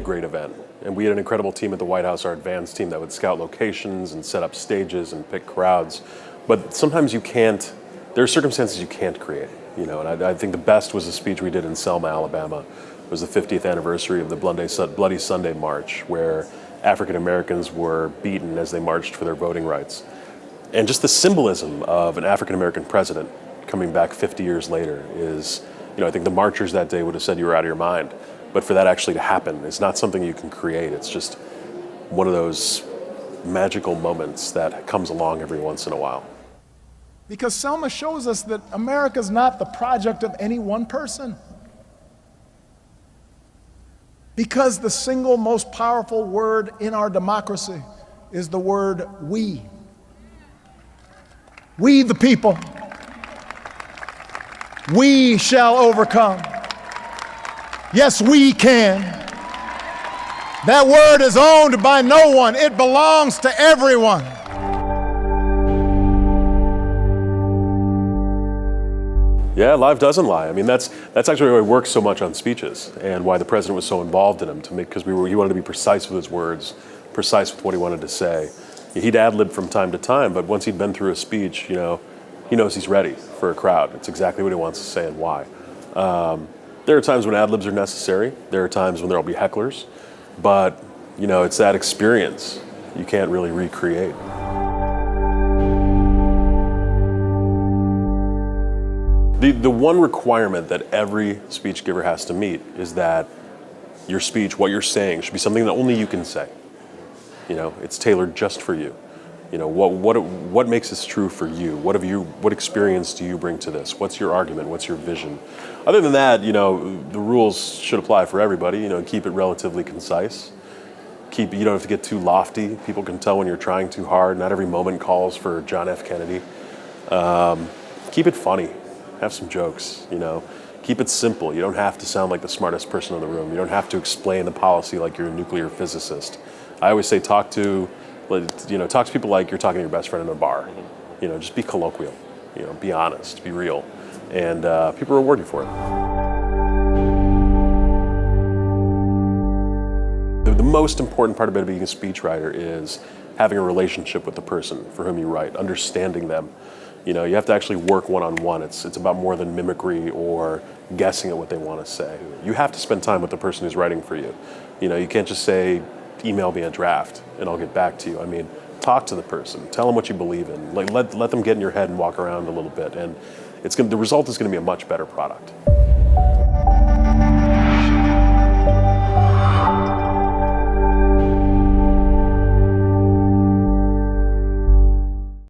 great event. And we had an incredible team at the White House, our advance team, that would scout locations and set up stages and pick crowds. But sometimes you can't, there are circumstances you can't create, you know, and I think the best was a speech we did in Selma, Alabama. It was the 50th anniversary of the Bloody Sunday March, where African Americans were beaten as they marched for their voting rights. And just the symbolism of an African American president coming back 50 years later is, you know, I think the marchers that day would have said you were out of your mind. But for that actually to happen, it's not something you can create. It's just one of those magical moments that comes along every once in a while. Because Selma shows us that America's not the project of any one person. Because the single most powerful word in our democracy is the word we. We the people. We shall overcome. Yes, we can. That word is owned by no one. It belongs to everyone. Yeah, live doesn't lie. I mean, that's actually why it works so much on speeches and why the president was so involved in them, because he wanted to be precise with his words, precise with what he wanted to say. He'd ad-lib from time to time, but once he'd been through a speech, you know, he knows he's ready for a crowd. It's exactly what he wants to say and why. There are times when ad-libs are necessary. There are times when there'll be hecklers, but you know, it's that experience you can't really recreate. The one requirement that every speech giver has to meet is that your speech, what you're saying, should be something that only you can say. You know, it's tailored just for you. You know, what makes this true for you? What experience do you bring to this? What's your argument? What's your vision? Other than that, you know, the rules should apply for everybody. You know, keep it relatively concise. You don't have to get too lofty. People can tell when you're trying too hard. Not every moment calls for John F. Kennedy. Keep it funny. Have some jokes, you know. Keep it simple. You don't have to sound like the smartest person in the room. You don't have to explain the policy like you're a nuclear physicist. I always say talk to people like you're talking to your best friend in a bar. You know, just be colloquial. You know, be honest, be real, and people reward you for it. The most important part about being a speechwriter is having a relationship with the person for whom you write, understanding them. You know, you have to actually work one-on-one. It's about more than mimicry or guessing at what they want to say. You have to spend time with the person who's writing for you. You know, you can't just say, email me a draft and I'll get back to you. I mean, talk to the person. Tell them what you believe in. Like, let them get in your head and walk around a little bit. And the result is going to be a much better product.